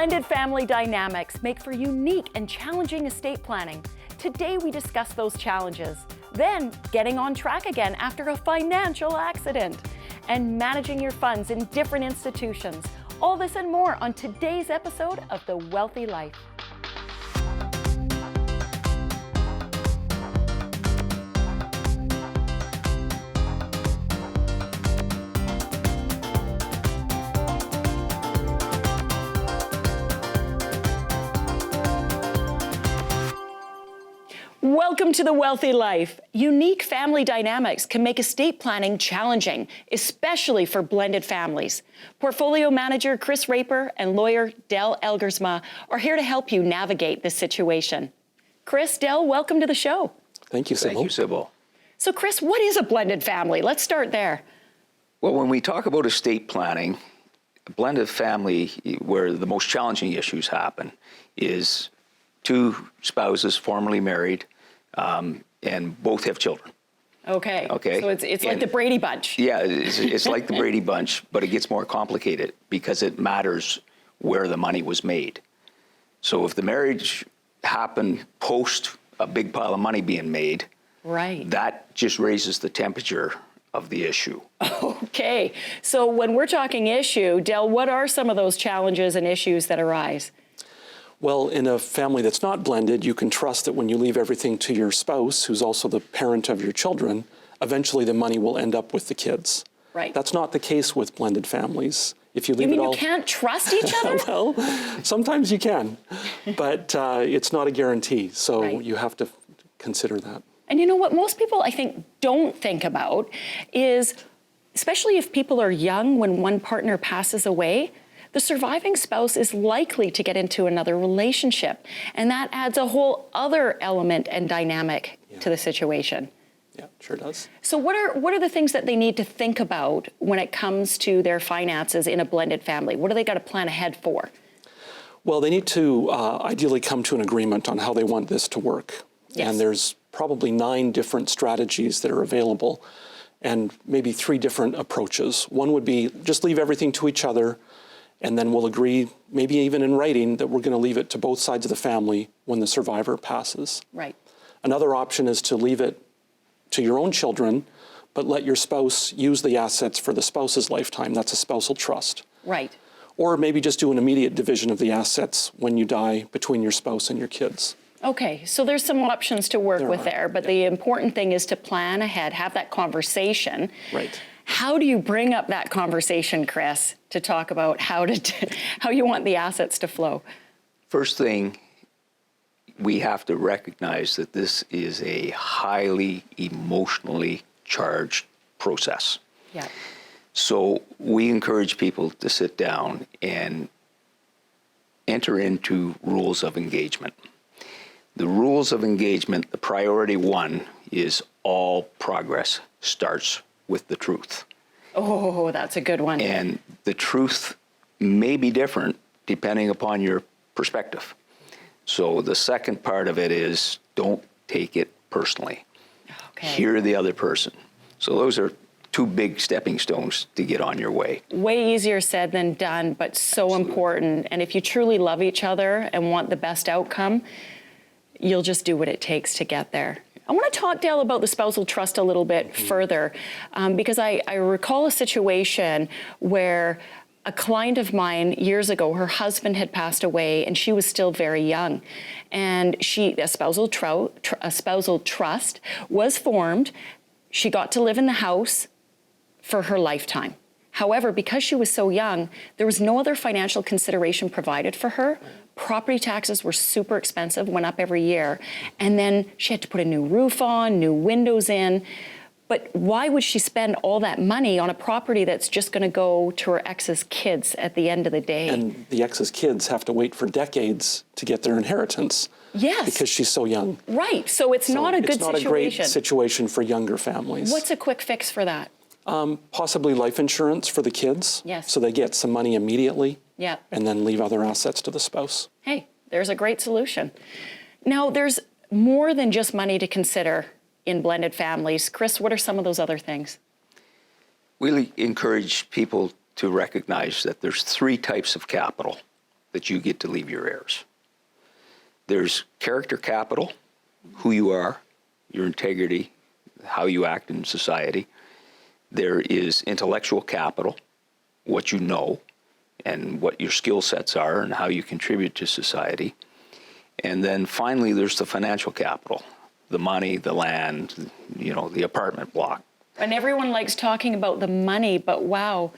Blended family dynamics make for unique and challenging estate planning. Today we discuss those challenges, then getting on track again after a financial accident, and managing your funds in different institutions. All this and more on today's episode of The Wealthy Life. Welcome to The Wealthy Life. Unique family dynamics can make estate planning challenging, especially for blended families. Portfolio manager Chris Raper and lawyer Del Elgersma are here to help you navigate this situation. Chris, Del, welcome to the show. Thank you, Sybil. Thank you, Sybil. So Chris, what is a blended family? Let's start there. Well, when we talk about estate planning, a blended family, where the most challenging issues happen, is two spouses formerly married, and both have children. Okay. So it's like the Brady Bunch. Yeah, it's like the Brady Bunch, but it gets more complicated because it matters where the money was made. So if the marriage happened post a big pile of money being made, right, that just raises the temperature of the issue. Okay. So when we're talking issue, Del, what are some of those challenges and issues that arise? Well, in a family that's not blended, you can trust that when you leave everything to your spouse, who's also the parent of your children, eventually the money will end up with the kids. Right. That's not the case with blended families. If you leave You mean it all... you can't trust each other? Well, sometimes you can, but it's not a guarantee, so Right. you have to consider that. And you know what most people, I think, don't think about is, especially if people are young when one partner passes away, the surviving spouse is likely to get into another relationship. And that adds a whole other element and dynamic to the situation. Yeah, sure does. So what are the things that they need to think about when it comes to their finances in a blended family? What do they got to plan ahead for? Well, they need to ideally come to an agreement on how they want this to work. Yes. And there's probably 9 different strategies that are available and maybe 3 different approaches. One would be just leave everything to each other, and then we'll agree, maybe even in writing, that we're going to leave it to both sides of the family when the survivor passes. Right. Another option is to leave it to your own children, but let your spouse use the assets for the spouse's lifetime. That's a spousal trust. Right. Or maybe just do an immediate division of the assets when you die between your spouse and your kids. Okay, so there's some options to work with there, but the important thing is to plan ahead, have that conversation. Right. How do you bring up that conversation, Chris, to talk about how you want the assets to flow? First thing, we have to recognize that this is a highly emotionally charged process. Yeah. So we encourage people to sit down and enter into rules of engagement. The rules of engagement, the priority one is all progress starts with the truth. Oh, that's a good one. And the truth may be different depending upon your perspective. So the second part of it is don't take it personally. Okay. Hear the other person. So those are 2 big stepping stones to get on your way. Way easier said than done, but so Absolutely. important. And if you truly love each other and want the best outcome, you'll just do what it takes to get there. I want to talk, Dale, about the spousal trust a little bit further, because I recall a situation where a client of mine years ago, her husband had passed away and she was still very young. And a spousal trust was formed. She got to live in the house for her lifetime. However, because she was so young, there was no other financial consideration provided for her. Property taxes were super expensive, went up every year. And then she had to put a new roof on, new windows in. But why would she spend all that money on a property that's just going to go to her ex's kids at the end of the day? And the ex's kids have to wait for decades to get their inheritance. Yes. Because she's so young. Right. So it's not a good situation. It's not a great situation for younger families. What's a quick fix for that? Possibly life insurance for the kids. Yes. So they get some money immediately. Yeah. And then leave other assets to the spouse. Hey, there's a great solution. Now, there's more than just money to consider in blended families. Chris, what are some of those other things? We encourage people to recognize that there's 3 types of capital that you get to leave your heirs. There's character capital, who you are, your integrity, how you act in society. There is intellectual capital, what you know and what your skill sets are and how you contribute to society. And then finally, there's the financial capital, the money, the land, the apartment block. And everyone likes talking about the money, but wow,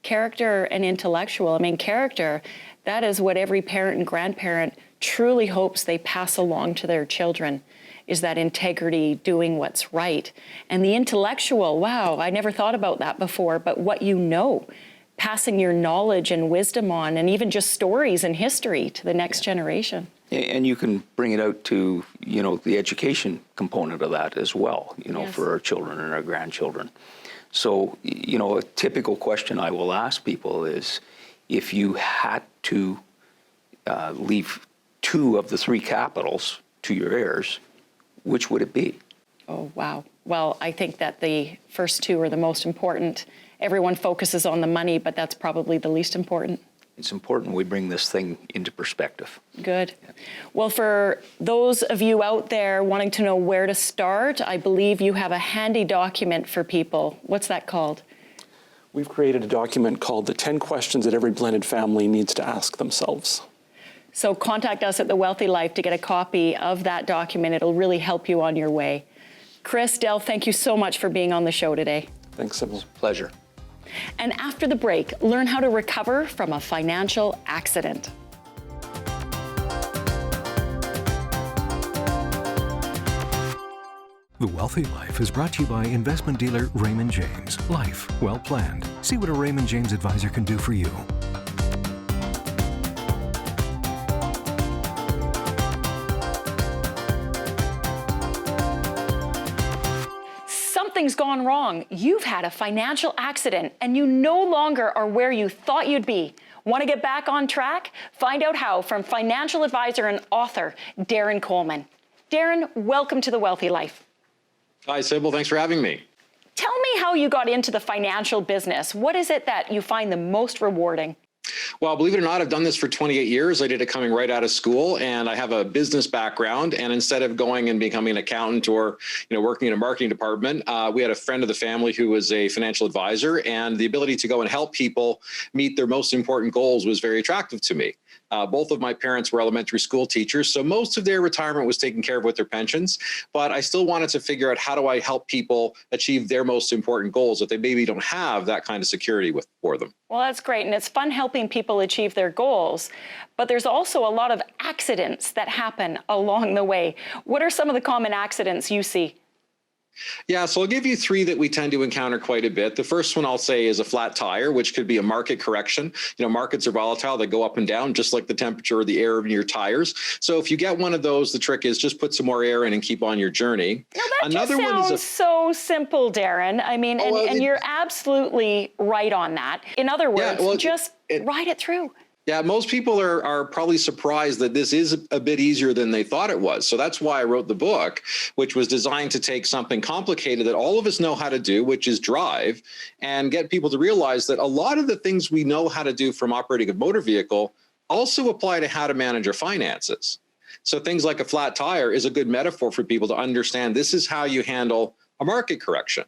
character and intellectual. I mean, character, that is what every parent and grandparent truly hopes they pass along to their children, is that integrity, doing what's right. And the intellectual, wow, I never thought about that before, but what you know, passing your knowledge and wisdom on, and even just stories and history to the next generation. And you can bring it out to, the education component of that as well, Yes. for our children and our grandchildren. So, a typical question I will ask people is, if you had to leave 2 of the 3 capitals to your heirs, which would it be? Oh, wow. Well, I think that the first 2 are the most important. Everyone focuses on the money, but that's probably the least important. It's important we bring this thing into perspective. Good. Well, for those of you out there wanting to know where to start, I believe you have a handy document for people. What's that called? We've created a document called The 10 Questions That Every Blended Family Needs to Ask Themselves. So contact us at The Wealthy Life to get a copy of that document. It'll really help you on your way. Chris, Del, thank you so much for being on the show today. Thanks, Sybil. Pleasure. And after the break, learn how to recover from a financial accident. The Wealthy Life is brought to you by investment dealer Raymond James. Life well planned. See what a Raymond James advisor can do for you. Something's gone wrong. You've had a financial accident and you no longer are where you thought you'd be. Want to get back on track? Find out how from financial advisor and author Darren Coleman. Darren, welcome to The Wealthy Life. Hi, Sybil. Thanks for having me. Tell me how you got into the financial business. What is it that you find the most rewarding? Well, believe it or not, I've done this for 28 years. I did it coming right out of school, and I have a business background. And instead of going and becoming an accountant or, working in a marketing department, we had a friend of the family who was a financial advisor, and the ability to go and help people meet their most important goals was very attractive to me. Both of my parents were elementary school teachers, so most of their retirement was taken care of with their pensions. But I still wanted to figure out, how do I help people achieve their most important goals if they maybe don't have that kind of security for them? Well, that's great. And it's fun helping people achieve their goals. But there's also a lot of accidents that happen along the way. What are some of the common accidents you see? Yeah, so I'll give you 3 that we tend to encounter quite a bit. The first one I'll say is a flat tire, which could be a market correction. Markets are volatile. They go up and down, just like the temperature or the air in your tires. So if you get one of those, the trick is just put some more air in and keep on your journey. Now that just sounds so simple, Darren. I mean, and you're absolutely right on that. In other words, just ride it through. Yeah, most people are probably surprised that this is a bit easier than they thought it was. So that's why I wrote the book, which was designed to take something complicated that all of us know how to do, which is drive, and get people to realize that a lot of the things we know how to do from operating a motor vehicle also apply to how to manage our finances. So things like a flat tire is a good metaphor for people to understand this is how you handle a market correction.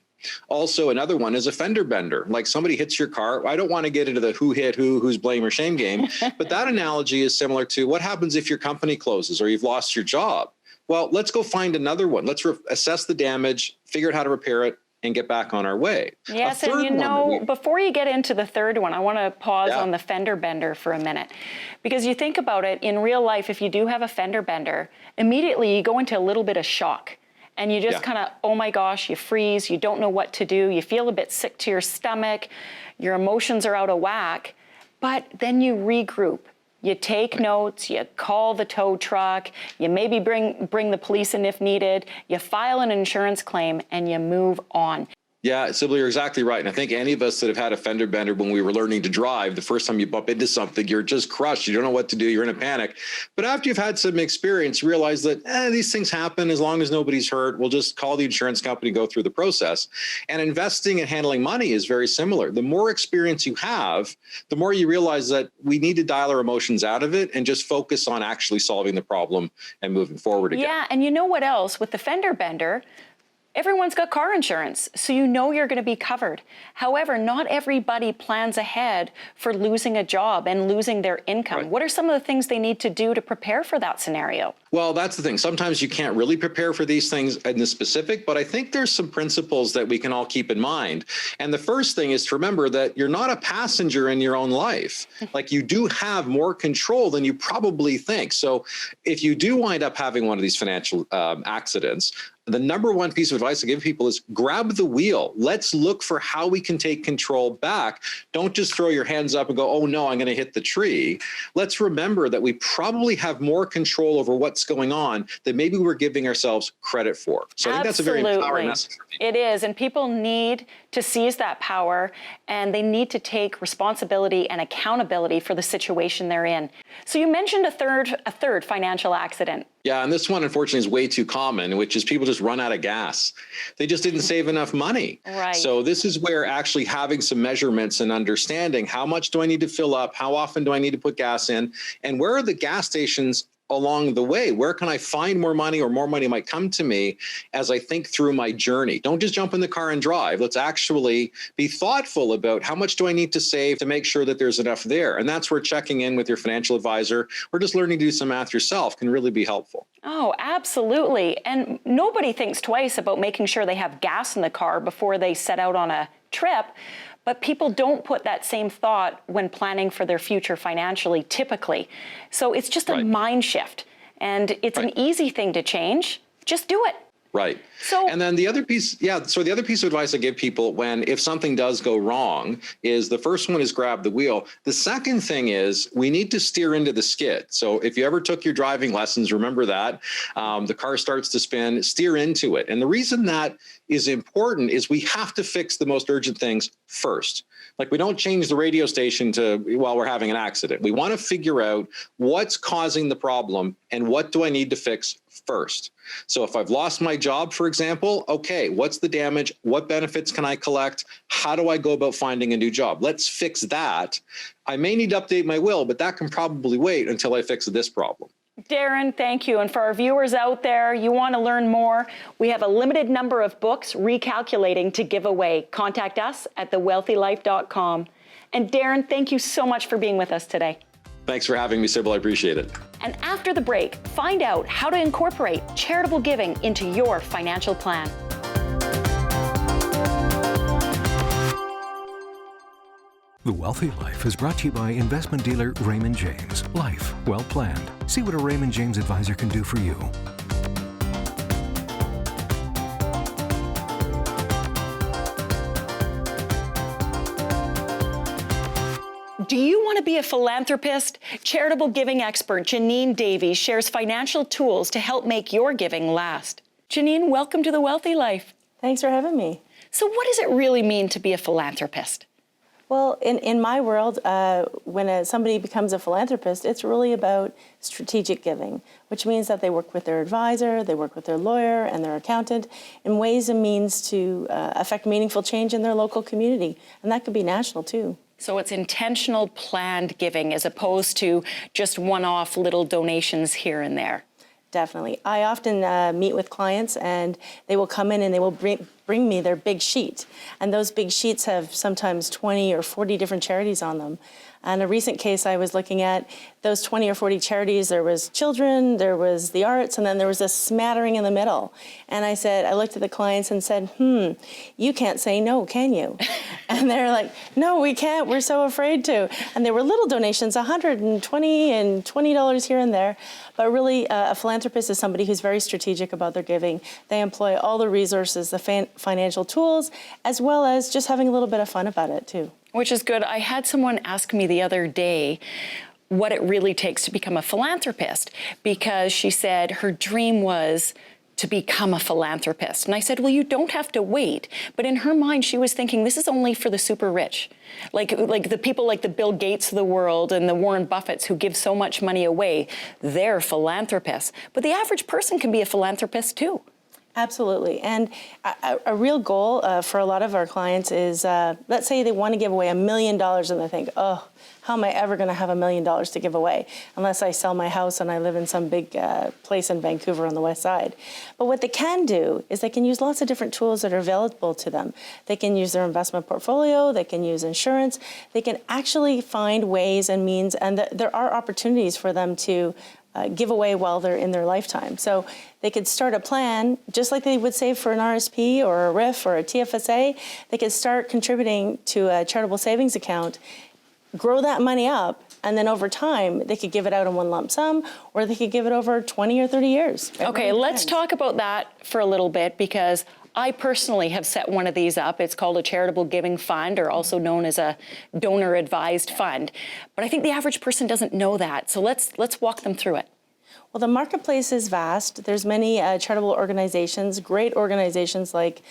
Also, another one is a fender bender. Like somebody hits your car. I don't want to get into the who hit who, who's blame or shame game, but that analogy is similar to what happens if your company closes or you've lost your job. Well, let's go find another one. Let's assess the damage, figure out how to repair it, and get back on our way. Yes, and before you get into the third one, I want to pause on the fender bender for a minute. Because you think about it, in real life, if you do have a fender bender, immediately you go into a little bit of shock. And you just kind of, oh my gosh, you freeze, you don't know what to do, you feel a bit sick to your stomach, your emotions are out of whack, but then you regroup. You take notes, you call the tow truck, you maybe bring the police in if needed, you file an insurance claim, and you move on. Yeah, Sybil, you're exactly right. And I think any of us that have had a fender bender when we were learning to drive, the first time you bump into something, you're just crushed. You don't know what to do. You're in a panic. But after you've had some experience, you realize that these things happen. As long as nobody's hurt, we'll just call the insurance company, go through the process. And investing and handling money is very similar. The more experience you have, the more you realize that we need to dial our emotions out of it and just focus on actually solving the problem and moving forward again. Yeah, and you know what else? With the fender bender, everyone's got car insurance, so you know you're going to be covered. However, not everybody plans ahead for losing a job and losing their income. Right. What are some of the things they need to do to prepare for that scenario? Well, that's the thing. Sometimes you can't really prepare for these things in the specific, but I think there's some principles that we can all keep in mind. And the first thing is to remember that you're not a passenger in your own life. Like, you do have more control than you probably think. So if you do wind up having one of these financial accidents, the number one piece of advice I give people is grab the wheel. Let's look for how we can take control back. Don't just throw your hands up and go, oh no, I'm going to hit the tree. Let's remember that we probably have more control over what's going on than maybe we're giving ourselves credit for. So I think that's a very empowering message for people. It is, and people need to seize that power, and they need to take responsibility and accountability for the situation they're in. So you mentioned a third financial accident. Yeah, and this one, unfortunately, is way too common, which is people just run out of gas. They just didn't save enough money. Right. So this is where actually having some measurements and understanding how much do I need to fill up, how often do I need to put gas in, and where are the gas stations along the way? Where can I find more money, or more money might come to me as I think through my journey? Don't just jump in the car and drive. Let's actually be thoughtful about how much do I need to save to make sure that there's enough there. And that's where checking in with your financial advisor or just learning to do some math yourself can really be helpful. Oh, absolutely. And nobody thinks twice about making sure they have gas in the car before they set out on a trip. But people don't put that same thought when planning for their future financially, typically. So it's just a mind shift. And it's an easy thing to change. Just do it. Right. So, and then the other piece, so the other piece of advice I give people if something does go wrong is, the first one is grab the wheel. The second thing is we need to steer into the skid. So if you ever took your driving lessons, remember that the car starts to spin, steer into it. And the reason that is important is we have to fix the most urgent things first. Like, we don't change the radio station while we're having an accident. We want to figure out what's causing the problem and what do I need to fix first. So if I've lost my job, for example, okay, what's the damage? What benefits can I collect? How do I go about finding a new job? Let's fix that. I may need to update my will, but that can probably wait until I fix this problem. Darren, thank you. And for our viewers out there, you want to learn more, we have a limited number of books recalculating to give away. Contact us at thewealthylife.com. And Darren, thank you so much for being with us today. Thanks for having me, Sybil. I appreciate it. And after the break, find out how to incorporate charitable giving into your financial plan. The Wealthy Life is brought to you by investment dealer Raymond James. Life well planned. See what a Raymond James advisor can do for you. Do you want to be a philanthropist? Charitable giving expert Janine Davies shares financial tools to help make your giving last. Janine, welcome to The Wealthy Life. Thanks for having me. So what does it really mean to be a philanthropist? Well, in my world, when somebody becomes a philanthropist, it's really about strategic giving, which means that they work with their advisor, they work with their lawyer and their accountant in ways and means to affect meaningful change in their local community. And that could be national, too. So it's intentional, planned giving as opposed to just one-off little donations here and there. Definitely. I often meet with clients, and they will come in and they will bring me their big sheet. And those big sheets have sometimes 20 or 40 different charities on them. And a recent case I was looking at, those 20 or 40 charities, there was children, there was the arts, and then there was a smattering in the middle. And I looked at the clients and said, you can't say no, can you? And they're like, no, we can't, we're so afraid to. And they were little donations, $120 and $20 here and there. But really, a philanthropist is somebody who's very strategic about their giving. They employ all the resources, the financial tools, as well as just having a little bit of fun about it, too. Which is good. I had someone ask me the other day what it really takes to become a philanthropist, because she said her dream was to become a philanthropist. And I said, well, you don't have to wait. But in her mind, she was thinking, this is only for the super rich. Like the people like the Bill Gates of the world and the Warren Buffetts who give so much money away, they're philanthropists. But the average person can be a philanthropist too. Absolutely. And a real goal for a lot of our clients is, let's say they want to give away $1 million and they think, oh, how am I ever going to have $1 million to give away unless I sell my house and I live in some big place in Vancouver on the west side. But what they can do is they can use lots of different tools that are available to them. They can use their investment portfolio, they can use insurance, they can actually find ways and means, and there are opportunities for them to give away while they're in their lifetime. So they could start a plan, just like they would save for an RSP or a RIF or a TFSA. They could start contributing to a charitable savings account, grow that money up, and then over time, they could give it out in one lump sum, or they could give it over 20 or 30 years. Okay, let's talk about that for a little bit, because I personally have set one of these up. It's called a charitable giving fund, or also known as a donor advised fund. But I think the average person doesn't know that. So let's walk them through it. Well, the marketplace is vast. There's many charitable organizations, great organizations like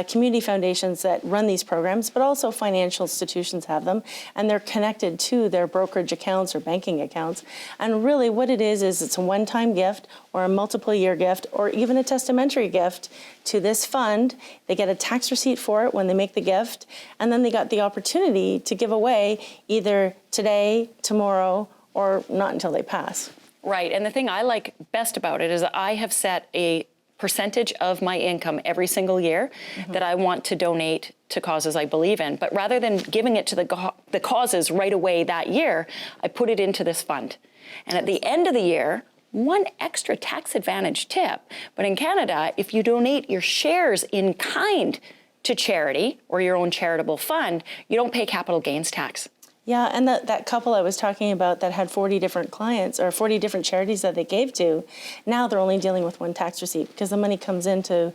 community foundations that run these programs, but also financial institutions have them, and they're connected to their brokerage accounts or banking accounts. And really what it is it's a one-time gift or a multiple-year gift or even a testamentary gift to this fund. They get a tax receipt for it when they make the gift, and then they got the opportunity to give away either today, tomorrow, or not until they pass. Right, and the thing I like best about it is that I have set a percentage of my income every single year that I want to donate to causes I believe in. But rather than giving it to the causes right away that year, I put it into this fund. And at the end of the year, one extra tax advantage tip, but in Canada, if you donate your shares in kind to charity or your own charitable fund, you don't pay capital gains tax. Yeah, and that couple I was talking about that had 40 different clients or 40 different charities that they gave to, now they're only dealing with one tax receipt because the money comes into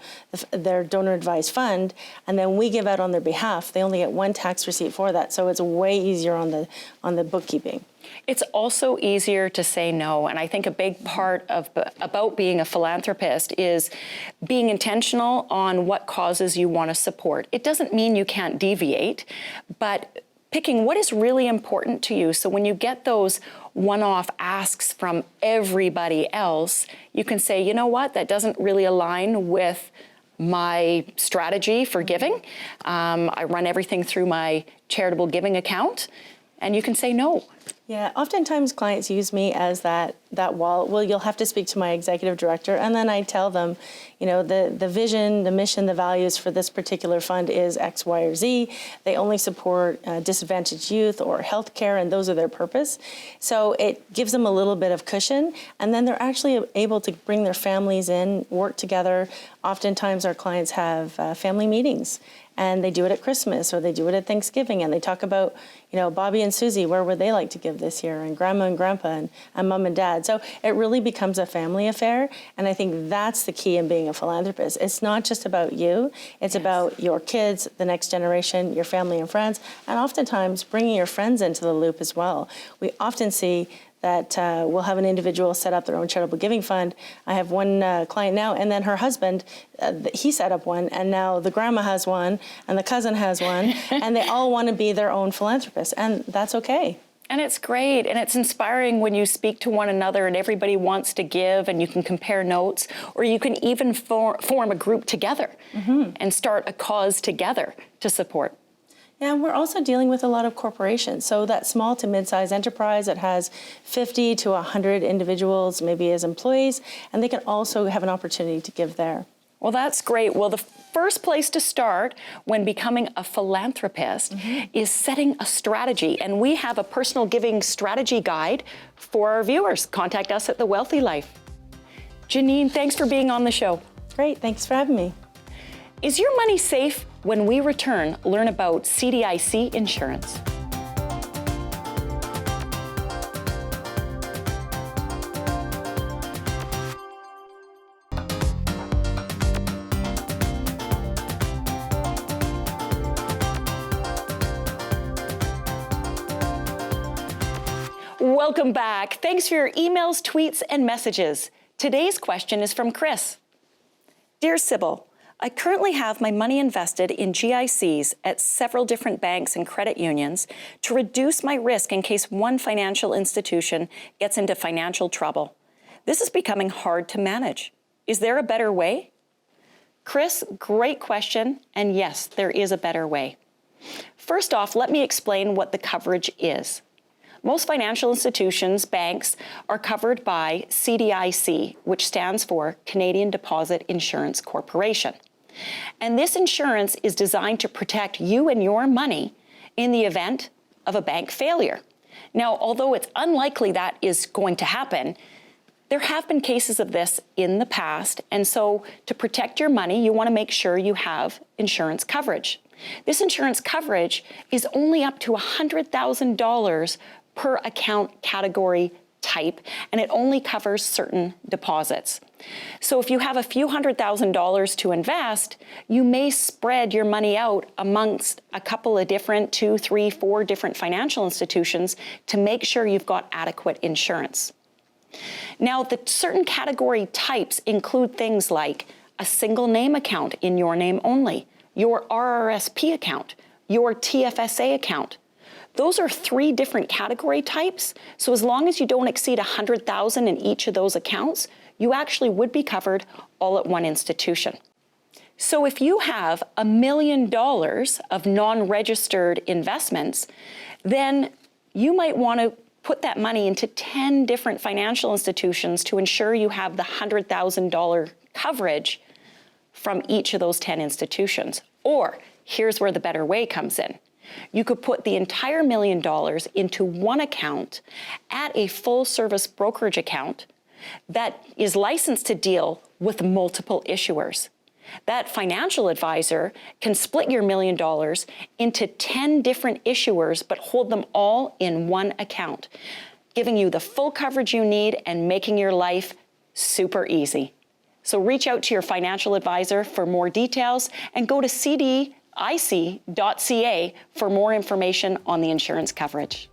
their donor advised fund, and then we give out on their behalf. They only get one tax receipt for that, so it's way easier on the bookkeeping. It's also easier to say no, and I think a big part about being a philanthropist is being intentional on what causes you want to support. It doesn't mean you can't deviate, but picking what is really important to you. So when you get those one-off asks from everybody else, you can say, you know what, that doesn't really align with my strategy for giving. I run everything through my charitable giving account, and you can say no. Yeah, oftentimes clients use me as that wall. Well, you'll have to speak to my executive director, and then I tell them, you know, the vision, the mission, the values for this particular fund is X, Y, or Z. They only support disadvantaged youth or healthcare, and those are their purpose. So it gives them a little bit of cushion, and then they're actually able to bring their families in, work together. Oftentimes our clients have family meetings, and they do it at Christmas or they do it at Thanksgiving, and they talk about, you know, Bobby and Susie, where would they like to give this year, and Grandma and Grandpa and Mom and Dad. So it really becomes a family affair, and I think that's the key in being a philanthropist. It's not just about you, it's about your kids, the next generation, your family and friends, and oftentimes bringing your friends into the loop as well. We often see that we'll have an individual set up their own charitable giving fund. I have one client now, and then her husband, he set up one, and now the grandma has one, and the cousin has one, and they all want to be their own philanthropist, and that's okay. And it's great, and it's inspiring when you speak to one another and everybody wants to give, and you can compare notes, or you can even form a group together and start a cause together to support. Yeah, we're also dealing with a lot of corporations. So that small to mid-sized enterprise that has 50 to 100 individuals, maybe as employees, and they can also have an opportunity to give there. Well, that's great. Well, the first place to start when becoming a philanthropist is setting a strategy. And we have a personal giving strategy guide for our viewers. Contact us at The Wealthy Life. Janine, thanks for being on the show. Great, thanks for having me. Is your money safe? When we return, learn about CDIC insurance. Welcome back. Thanks for your emails, tweets, and messages. Today's question is from Chris. Dear Sybil, I currently have my money invested in GICs at several different banks and credit unions to reduce my risk in case one financial institution gets into financial trouble. This is becoming hard to manage. Is there a better way? Chris, great question, and yes, there is a better way. First off, let me explain what the coverage is. Most financial institutions, banks, are covered by CDIC, which stands for Canadian Deposit Insurance Corporation. And this insurance is designed to protect you and your money in the event of a bank failure. Now, although it's unlikely that is going to happen, there have been cases of this in the past, and so to protect your money, you want to make sure you have insurance coverage. This insurance coverage is only up to $100,000 per account category type, and it only covers certain deposits. So if you have a few $100,000 to invest, you may spread your money out amongst a couple of different 2, 3, 4 different financial institutions to make sure you've got adequate insurance. Now, the certain category types include things like a single name account in your name only, your RRSP account, your TFSA account. Those are 3 different category types, so as long as you don't exceed $100,000 in each of those accounts, you actually would be covered all at one institution. So if you have $1 million of non-registered investments, then you might want to put that money into 10 different financial institutions to ensure you have the $100,000 coverage from each of those 10 institutions. Or here's where the better way comes in. You could put the entire $1 million into one account at a full-service brokerage account that is licensed to deal with multiple issuers. That financial advisor can split your $1 million into 10 different issuers, but hold them all in one account, giving you the full coverage you need and making your life super easy. So reach out to your financial advisor for more details and go to cdic.ca for more information on the insurance coverage.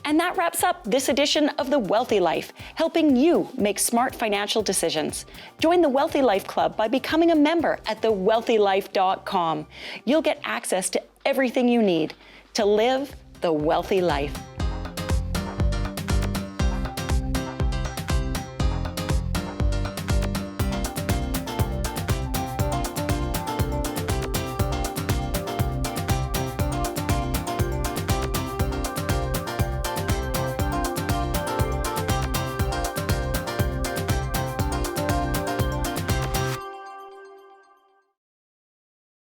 And that wraps up this edition of The Wealthy Life, helping you make smart financial decisions. Join the Wealthy Life Club by becoming a member at thewealthylife.com. You'll get access to everything you need to live the wealthy life.